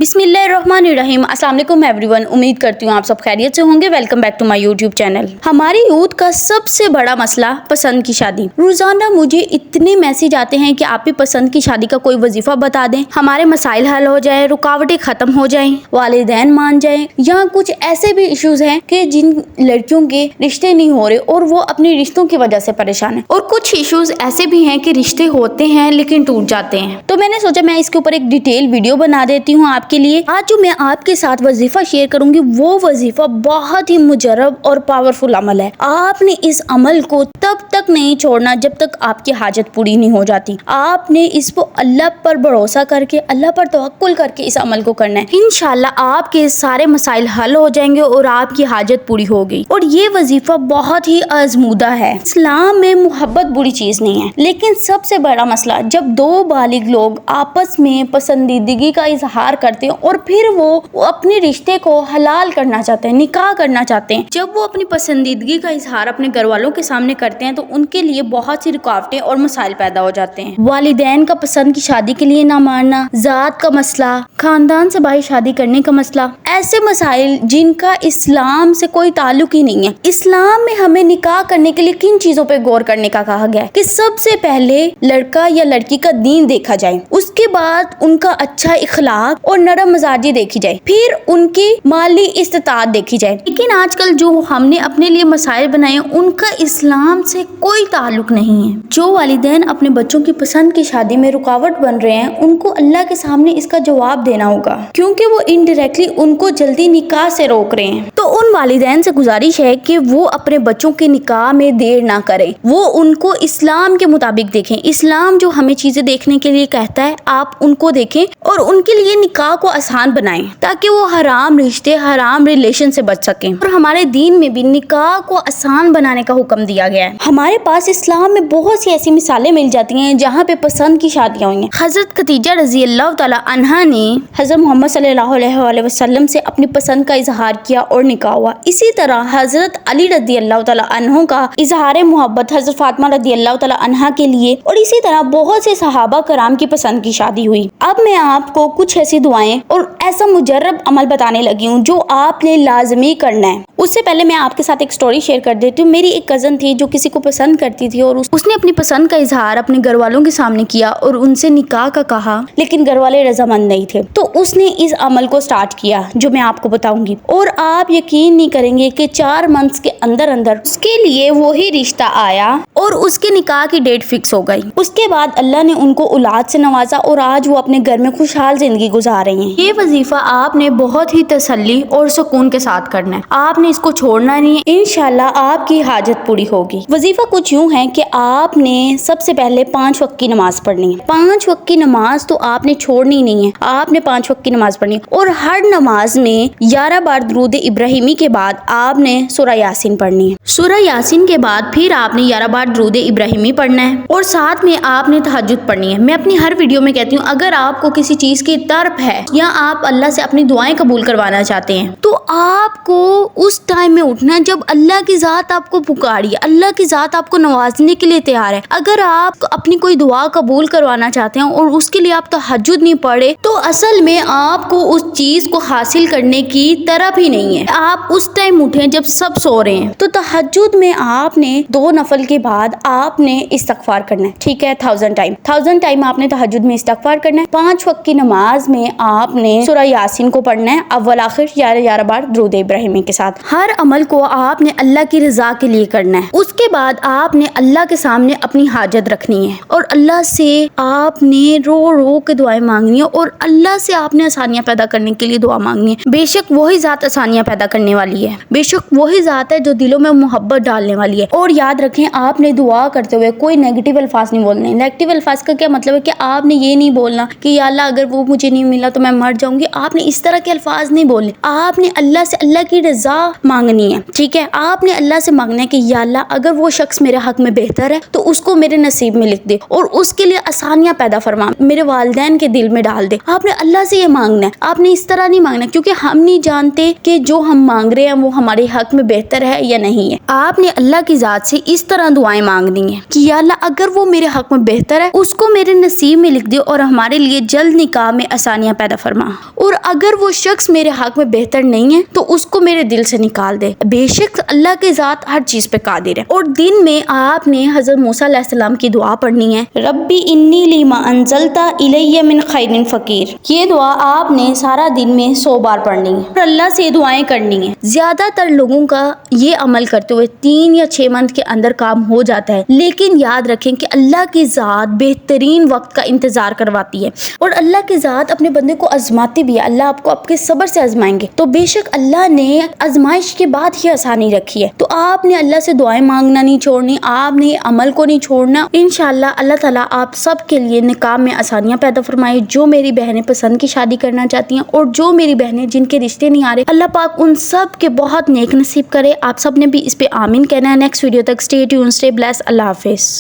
बिस्मिल्लाहिर्रहमानिर्रहीम। अस्सलाम वालेकुम एवरीवन। उम्मीद करती हूँ आप सब खैरियत से होंगे। Welcome back to my YouTube channel. हमारी यूथ का सबसे बड़ा मसला पसंद की शादी। रोजाना मुझे इतने मैसेज आते हैं कि आप भी पसंद की शादी का कोई वजीफा बता दें, हमारे मसाइल हल हो जाए, रुकावटें खत्म हो जाएं, वालिदैन मान जाएं। या कुछ ऐसे भी इश्यूज हैं कि जिन लड़कियों के रिश्ते नहीं हो रहे और वो अपने रिश्तों की वजह से परेशान है, और कुछ इश्यूज ऐसे भी हैं कि रिश्ते होते हैं लेकिन टूट जाते हैं। तो मैंने सोचा मैं इसके ऊपर एक डिटेल वीडियो बना देती हूँ आपके लिए। आज जो मैं आपके साथ वजीफा शेयर करूंगी वो वजीफा बहुत ही मुजरब और पावरफुल अमल है। आपने इस अमल को तब तक नहीं छोड़ना जब तक आपकी हाजत पूरी नहीं हो जाती। आपने इसको अल्लाह पर भरोसा करके, अल्लाह पर तवक्कुल करके इस अमल को करना है। इंशाल्लाह आपके सारे मसाइल हल हो जाएंगे और आपकी हाजत पूरी होगी। और ये वजीफा बहुत ही आजमूदा है। इस्लाम में मोहब्बत बुरी चीज नहीं है, लेकिन सबसे बड़ा मसला जब दो बालिग लोग आपस में पसंदीदगी का इजहार करते हैं और फिर वो अपने रिश्ते को हलाल करना चाहते हैं, निकाह करना चाहते हैं। जब वो अपनी पसंदीदगी का इजहार अपने घर वालों के सामने करते हैं तो उनके लिए बहुत सी रुकावटें और मसाइल पैदा हो जाते हैं। वालिदैन का पसंद की शादी के लिए ना मानना, जात का मसला, खानदान से बाहर शादी करने का मसला, ऐसे मसाइल जिनका इस्लाम से कोई ताल्लुक ही नहीं है। इस्लाम में हमें निकाह करने के लिए किन चीजों पे गौर करने का कहा गया है कि सबसे पहले लड़का या लड़की का दीन देखा जाए, उसके बाद उनका अच्छा इखलाक और नरम मिजाजी देखी जाए, फिर उनकी माली इस्तिताअत देखी जाए। लेकिन आजकल जो हमने अपने लिए मसाइल बनाए उनका इस्लाम से कोई ताल्लुक नहीं है। जो वालिदैन अपने बच्चों की पसंद की शादी में रुकावट बन रहे हैं उनको अल्लाह के सामने इसका जवाब देना होगा, क्योंकि वो इनडायरेक्टली उनको जल्दी निकाह से रोक रहे हैं। तो उन वालिदैन से गुजारिश है कि वो अपने बच्चों के निकाह में देर ना करें, वो उनको इस्लाम के मुताबिक देखें। इस्लाम जो हमें चीजें देखने के लिए कहता है आप उनको देखें और उनके लिए निकाह को आसान बनाएं ताकि वो हराम रिश्ते, हराम रिलेशन से बच सकें। और हमारे दीन में भी निकाह को आसान बनाने का हुक्म दिया गया है। हमारे पास इस्लाम में बहुत सी ऐसी मिसालें मिल जाती हैं जहाँ पे पसंद की शादियां हुई हैं। हजरत खदीजा रजी अल्लाह तआला अन्हा ने हजरत मोहम्मद सल्लल्लाहु अलैहि वसल्लम से अपनी पसंद का इजहार किया और निकाह हुआ। इसी तरह हजरत अली रजी अल्लाह तआला अन्हु का इजहार मोहब्बत हजरत फातिमा रजी अल्लाह तआला अन्हा के लिए, और इसी तरह बहुत से सहाबा कराम की पसंद की शादी हुई। अब मैं आपको कुछ ऐसी दुआएं और ऐसा मुजर्रब अमल बताने लगी हूँ जो आपने लाजमी करना है। उससे पहले मैं आपके साथ एक स्टोरी शेयर कर देती हूँ। मेरी एक कजन थी जो किसी को पसंद करती थी और उसने अपनी पसंद का इजहार अपने घर वालों के सामने किया और उनसे निकाह का कहा, लेकिन घर वाले रजामंद नहीं थे। तो उसने इस अमल को स्टार्ट किया जो मैं आपको बताऊंगी, और आप यकीन नहीं करेंगे कि 4 मंथ्स के अंदर अंदर उसके लिए वही रिश्ता आया और उसके निकाह की डेट फिक्स हो गई। उसके बाद अल्लाह ने उनको औलाद से नवाजा और आज वो अपने घर में खुशहाल जिंदगी गुजार रही हैं। ये वजीफा आपने बहुत ही तसल्ली और सुकून के साथ करना है, आपने इसको छोड़ना नहीं है। इंशाल्लाह आपकी हाजत पूरी होगी। वजीफा कुछ यूं है कि आपने सबसे पहले 5 वक्त की नमाज पढ़नी है। 5 वक्त की नमाज तो आपने छोड़नी नहीं है, आपने 5 वक्त की नमाज पढ़नी है। और हर नमाज में 11 बार दुरूद इब्राहिमी के बाद आपने सूरह यासीन पढ़नी है। सूरह यासीन के बाद फिर आपने 11 बार दुरूद इब्राहिमी पढ़ना है और साथ में आपने तहज्जुद पढ़नी है। मैं अपनी हर वीडियो में कहती हूँ अगर आपको किसी चीज की तड़प है या आप अल्लाह से अपनी दुआएं कबूल करवाना चाहते हैं तो आपको उस टाइम में उठना है जब अल्लाह की जात आपको पुकारी, अल्लाह की जात आपको नवाजने के लिए तैयार है। अगर आप अपनी कोई दुआ कबूल करवाना चाहते हैं और उसके लिए आप तहज्जुद नहीं पढ़े तो असल में आपको उस चीज को हासिल करने की तरफ ही नहीं है। आप उस टाइम उठे जब सब सो रहे हैं। तो तहज्जुद में आपने 2 नफल के बाद आपने इस्तगफार करना है, ठीक है, 1000 टाइम आपने तहज्जुद में इस्तगफार करना है। 5 वक्त की नमाज में आपने सूरह यासीन को पढ़ना है, अव्वल आखिर 11 बार दुरूद इब्राहिमी के साथ। हर अमल को आपने अल्लाह की रजा के लिए करना है। उसके बाद आपने अल्लाह के सामने अपनी हाजत रखनी है और अल्लाह से आपने रो रो के दुआएं मांगनी है और अल्लाह से आपने आसानियां पैदा करने के लिए दुआ मांगनी है। बेशक वही जात आसानियां पैदा करने वाली है, बेशक वही जात है जो दिलों में मोहब्बत डालने वाली है। और याद रखें आपने दुआ करते हुए कोई नेगेटिव अल्फाज नहीं बोलने। नेगेटिव अल्फाज का क्या मतलब है कि आपने ये नहीं बोलना कि या अल्लाह अगर वो मुझे नहीं मिला तो मैं मर जाऊंगी। आपने इस तरह के अल्फाज नहीं बोलने। आपने اللہ سے اللہ کی رضا مانگنی ہے، ٹھیک ہے. آپ نے اللہ سے مانگنا ہے کہ یا اللہ اگر وہ شخص میرے حق میں بہتر ہے تو اس کو میرے نصیب میں لکھ دے اور اس کے لیے آسانیاں پیدا فرما، میرے والدین کے دل میں ڈال دے. آپ نے اللہ سے یہ مانگنا ہے. آپ نے اس طرح نہیں مانگنا کیونکہ ہم نہیں جانتے کہ جو ہم مانگ رہے ہیں وہ ہمارے حق میں بہتر ہے یا نہیں ہے. آپ نے اللہ کی ذات سے اس طرح دعائیں مانگنی ہیں کہ یا اللہ اگر وہ میرے حق میں بہتر ہے اس کو میرے نصیب میں لکھ دے اور ہمارے لیے جلد نکاح میں آسانیاں پیدا فرما، اور اگر وہ شخص میرے حق میں بہتر نہیں ہے تو اس کو میرے دل سے نکال دے. بے شک اللہ کی ذات ہر چیز پہ قادر ہے. اور دن میں آپ نے حضرت موسیٰ علیہ السلام کی دعا پڑھنی ہے، ربی انی لما انزلت الی من خیر فقیر. یہ دعا آپ نے سارا دن میں 100 بار پڑھنی ہے اور اللہ سے دعائیں کرنی ہیں. زیادہ تر لوگوں کا یہ عمل کرتے ہوئے 3 یا 6 منتھ کے اندر کام ہو جاتا ہے، لیکن یاد رکھیں کہ اللہ کی ذات بہترین وقت کا انتظار کرواتی ہے اور اللہ کی ذات اپنے بندے کو آزماتی بھی ہے. اللہ آپ کو آپ کے صبر سے آزمائیں گے، تو بے شک اللہ نے آزمائش کے بعد ہی آسانی رکھی ہے. تو آپ نے اللہ سے دعائیں مانگنا نہیں چھوڑنی، آپ نے عمل کو نہیں چھوڑنا. انشاءاللہ اللہ تعالیٰ آپ سب کے لیے نکاح میں آسانیاں پیدا فرمائے. جو میری بہنیں پسند کی شادی کرنا چاہتی ہیں اور جو میری بہنیں جن کے رشتے نہیں آ رہے، اللہ پاک ان سب کے بہت نیک نصیب کرے. آپ سب نے بھی اس پہ آمین کہنا ہے. نیکسٹ ویڈیو تک اسٹے ٹیون، اسٹے بلیس. اللہ حافظ.